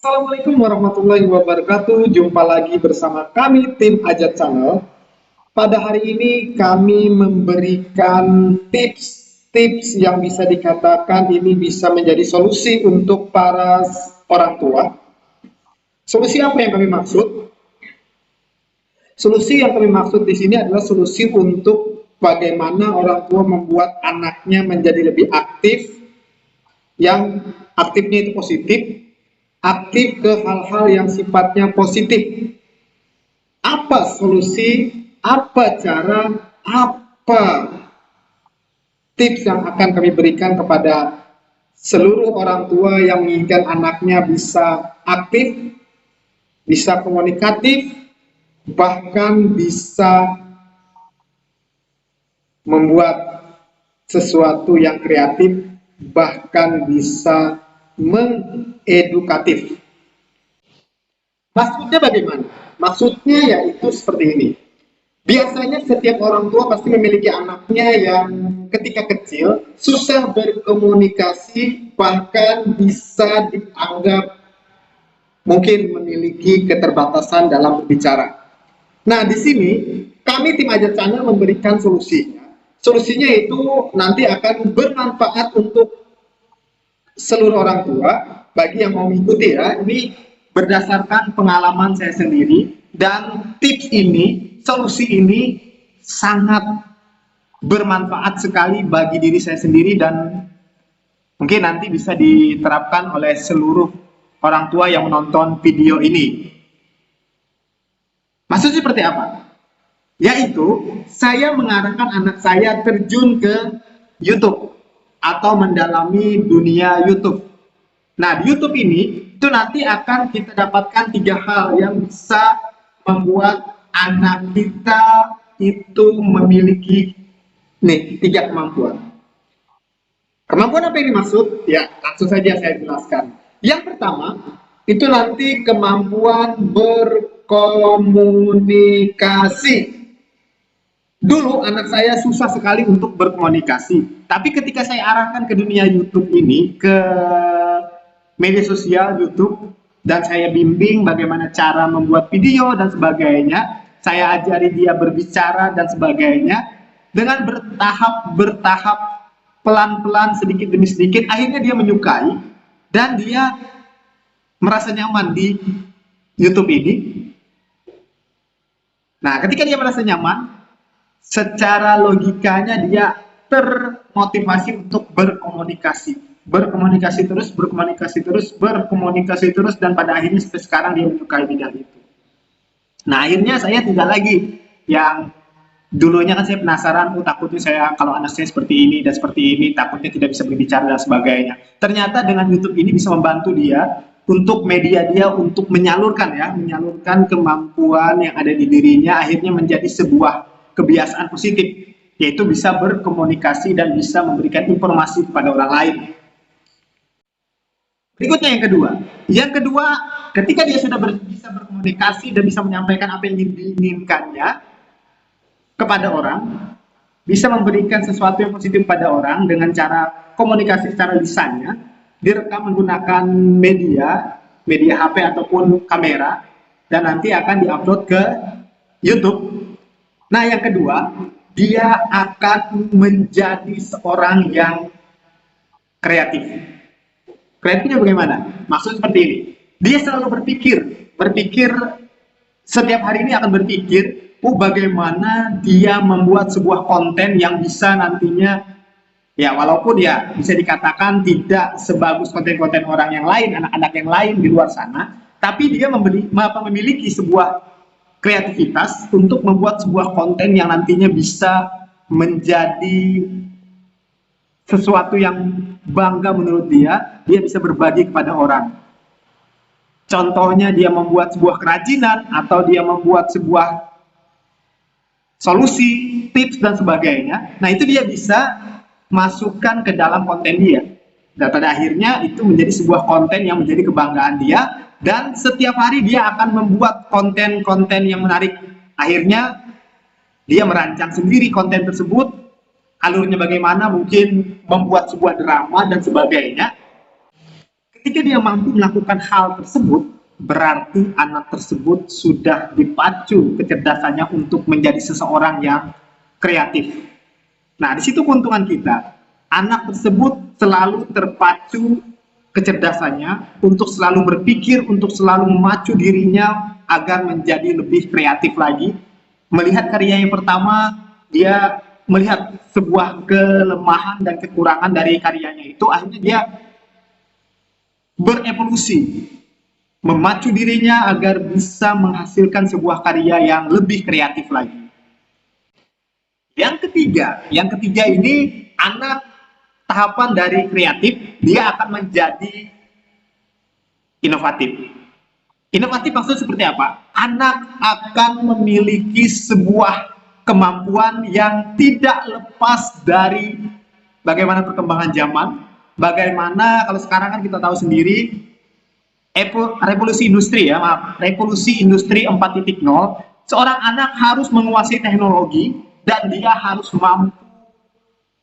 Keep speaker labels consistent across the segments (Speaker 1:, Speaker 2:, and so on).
Speaker 1: Assalamualaikum warahmatullahi wabarakatuh. Jumpa lagi bersama kami tim Ajat Channel. Pada hari ini kami memberikan tips-tips yang bisa dikatakan ini bisa menjadi solusi untuk para orang tua. Solusi apa yang kami maksud? Solusi yang kami maksud di sini adalah solusi untuk bagaimana orang tua membuat anaknya menjadi lebih aktif, yang aktifnya itu positif, aktif ke hal-hal yang sifatnya positif. Apa solusi, apa cara, apa tips yang akan kami berikan kepada seluruh orang tua yang menginginkan anaknya bisa aktif, bisa komunikatif, bahkan bisa membuat sesuatu yang kreatif, bahkan bisa mengedukatif. Maksudnya bagaimana? Maksudnya yaitu seperti ini. Biasanya setiap orang tua pasti memiliki anaknya yang ketika kecil susah berkomunikasi, bahkan bisa dianggap mungkin memiliki keterbatasan dalam berbicara. Nah, di sini kami tim Ajat Channel memberikan solusinya. Solusinya itu nanti akan bermanfaat untuk seluruh orang tua bagi yang mau mengikuti ya. Ini berdasarkan pengalaman saya sendiri, dan tips ini, solusi ini sangat bermanfaat sekali bagi diri saya sendiri, dan mungkin nanti bisa diterapkan oleh seluruh orang tua yang menonton video ini. Maksudnya seperti apa? Yaitu saya mengarahkan anak saya terjun ke YouTube atau mendalami dunia YouTube. Nah, di YouTube ini itu nanti akan kita dapatkan 3 hal yang bisa membuat anak kita itu memiliki 3 kemampuan. Kemampuan apa yang dimaksud? Ya, langsung saja saya jelaskan. Yang pertama, itu nanti kemampuan berkomunikasi. Dulu anak saya susah sekali untuk berkomunikasi, tapi ketika saya arahkan ke dunia YouTube ini, ke media sosial YouTube, dan saya bimbing bagaimana cara membuat video dan sebagainya, saya ajari dia berbicara dan sebagainya, dengan bertahap, pelan-pelan, sedikit demi sedikit, akhirnya dia menyukai, dan dia merasa nyaman di YouTube ini. Nah, ketika dia merasa nyaman, secara logikanya dia termotivasi untuk berkomunikasi terus, dan pada akhirnya sampai sekarang dia menyukai bidang itu. Nah, akhirnya saya tidak lagi yang dulunya kan saya penasaran, takutnya saya kalau anak saya seperti ini dan seperti ini, takutnya tidak bisa berbicara dan sebagainya. Ternyata dengan YouTube ini bisa membantu dia untuk media dia untuk menyalurkan kemampuan yang ada di dirinya, akhirnya menjadi sebuah kebiasaan positif, yaitu bisa berkomunikasi dan bisa memberikan informasi kepada orang lain. Berikutnya yang kedua, ketika dia sudah bisa berkomunikasi dan bisa menyampaikan apa yang diinginkannya kepada orang, bisa memberikan sesuatu yang positif pada orang dengan cara komunikasi secara lisannya, direkam menggunakan media HP ataupun kamera, dan nanti akan diupload ke YouTube. Nah, yang kedua, dia akan menjadi seorang yang kreatif. Kreatifnya bagaimana? Maksudnya seperti ini. Dia selalu berpikir setiap hari ini akan berpikir, bagaimana dia membuat sebuah konten yang bisa nantinya, ya walaupun ya bisa dikatakan tidak sebagus konten-konten orang yang lain, anak-anak yang lain di luar sana, tapi dia memiliki sebuah kreativitas untuk membuat sebuah konten yang nantinya bisa menjadi sesuatu yang bangga menurut dia bisa berbagi kepada orang. Contohnya dia membuat sebuah kerajinan, atau dia membuat sebuah solusi, tips dan sebagainya. Nah, itu dia bisa masukkan ke dalam konten dia. Dan pada akhirnya itu menjadi sebuah konten yang menjadi kebanggaan dia, dan setiap hari dia akan membuat konten-konten yang menarik. Akhirnya dia merancang sendiri konten tersebut, alurnya bagaimana, mungkin membuat sebuah drama dan sebagainya. Ketika dia mampu melakukan hal tersebut, berarti anak tersebut sudah dipacu kecerdasannya untuk menjadi seseorang yang kreatif. Nah, di situ keuntungan kita. Anak tersebut selalu terpacu kecerdasannya untuk selalu berpikir, untuk selalu memacu dirinya agar menjadi lebih kreatif lagi. Melihat karya yang pertama, dia melihat sebuah kelemahan dan kekurangan dari karyanya itu, akhirnya dia berevolusi, memacu dirinya agar bisa menghasilkan sebuah karya yang lebih kreatif lagi. Yang ketiga ini anak tahapan dari kreatif, dia akan menjadi inovatif. Inovatif maksudnya seperti apa? Anak akan memiliki sebuah kemampuan yang tidak lepas dari bagaimana perkembangan zaman, bagaimana kalau sekarang kan kita tahu sendiri revolusi industri ya, maaf, revolusi industri 4.0, seorang anak harus menguasai teknologi dan dia harus mampu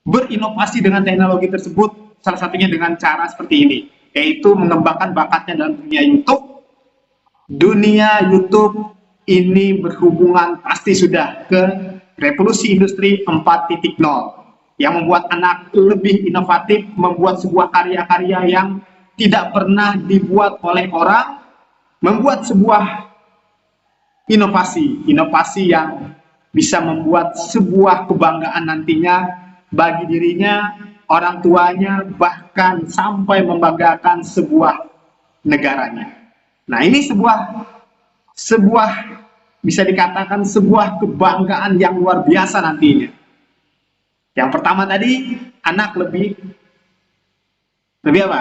Speaker 1: berinovasi dengan teknologi tersebut, salah satunya dengan cara seperti ini, yaitu mengembangkan bakatnya dalam dunia YouTube. Dunia YouTube ini berhubungan pasti sudah ke revolusi industri 4.0 yang membuat anak lebih inovatif, membuat sebuah karya-karya yang tidak pernah dibuat oleh orang, membuat sebuah inovasi yang bisa membuat sebuah kebanggaan nantinya bagi dirinya, orang tuanya, bahkan sampai membanggakan sebuah negaranya. Nah, ini sebuah bisa dikatakan sebuah kebanggaan yang luar biasa nantinya. Yang pertama tadi, anak lebih apa?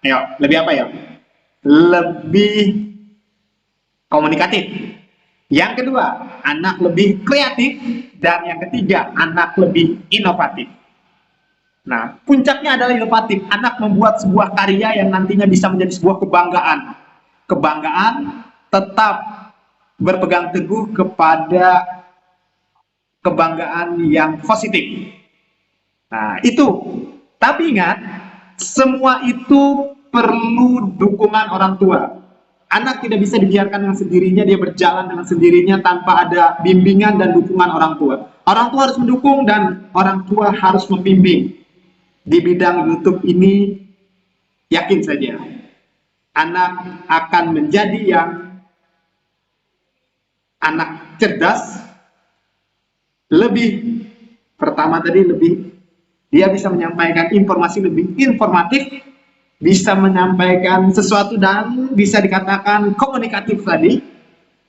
Speaker 1: Ayo, lebih apa ya? Lebih komunikatif. Yang kedua, anak lebih kreatif. Dan yang ketiga, anak lebih inovatif. Nah, puncaknya adalah inovatif. Anak membuat sebuah karya yang nantinya bisa menjadi sebuah kebanggaan. Kebanggaan tetap berpegang teguh kepada kebanggaan yang positif. Nah, itu. Tapi ingat, semua itu perlu dukungan orang tua. Anak tidak bisa dibiarkan dengan sendirinya, dia berjalan dengan sendirinya tanpa ada bimbingan dan dukungan orang tua. Orang tua harus mendukung dan orang tua harus membimbing. Di bidang YouTube ini, yakin saja, anak akan menjadi yang anak cerdas, lebih, pertama tadi lebih, dia bisa menyampaikan informasi lebih informatif, bisa menyampaikan sesuatu dan bisa dikatakan komunikatif tadi.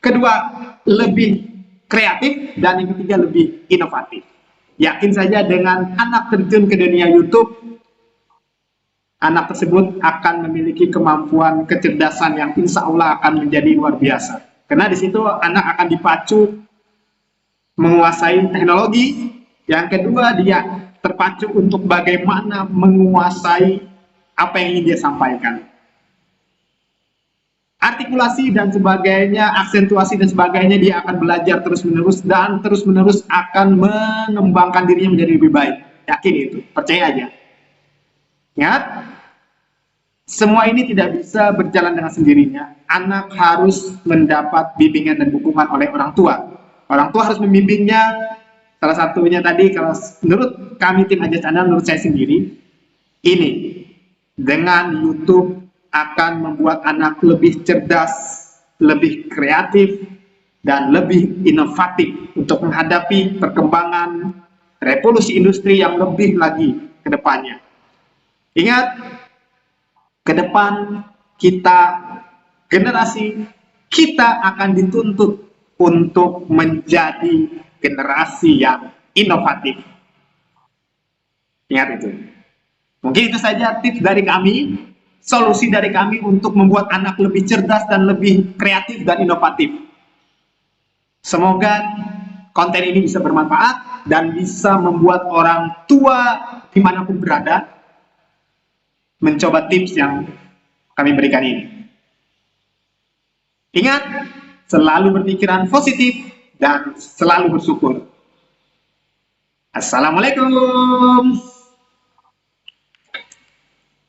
Speaker 1: Kedua, lebih kreatif, dan yang ketiga lebih inovatif. Yakin saja dengan anak terjun ke dunia YouTube, anak tersebut akan memiliki kemampuan kecerdasan yang insya Allah akan menjadi luar biasa. Karena di situ anak akan dipacu menguasai teknologi. Yang kedua, dia terpacu untuk bagaimana menguasai apa yang ingin dia sampaikan. Artikulasi dan sebagainya, aksentuasi dan sebagainya, dia akan belajar terus-menerus dan terus-menerus akan mengembangkan dirinya menjadi lebih baik. Yakin itu, percaya aja. Ingat, semua ini tidak bisa berjalan dengan sendirinya. Anak harus mendapat bimbingan dan dukungan oleh orang tua. Orang tua harus membimbingnya. Salah satunya tadi, kalau menurut kami tim Aja Channel, menurut saya sendiri, ini dengan YouTube akan membuat anak lebih cerdas, lebih kreatif, dan lebih inovatif untuk menghadapi perkembangan revolusi industri yang lebih lagi ke depannya. Ingat, ke depan kita, generasi kita akan dituntut untuk menjadi generasi yang inovatif. Ingat itu. Mungkin itu saja tips dari kami, solusi dari kami untuk membuat anak lebih cerdas dan lebih kreatif dan inovatif. Semoga konten ini bisa bermanfaat dan bisa membuat orang tua dimanapun berada mencoba tips yang kami berikan ini. Ingat, selalu berpikiran positif dan selalu bersyukur. Assalamualaikum.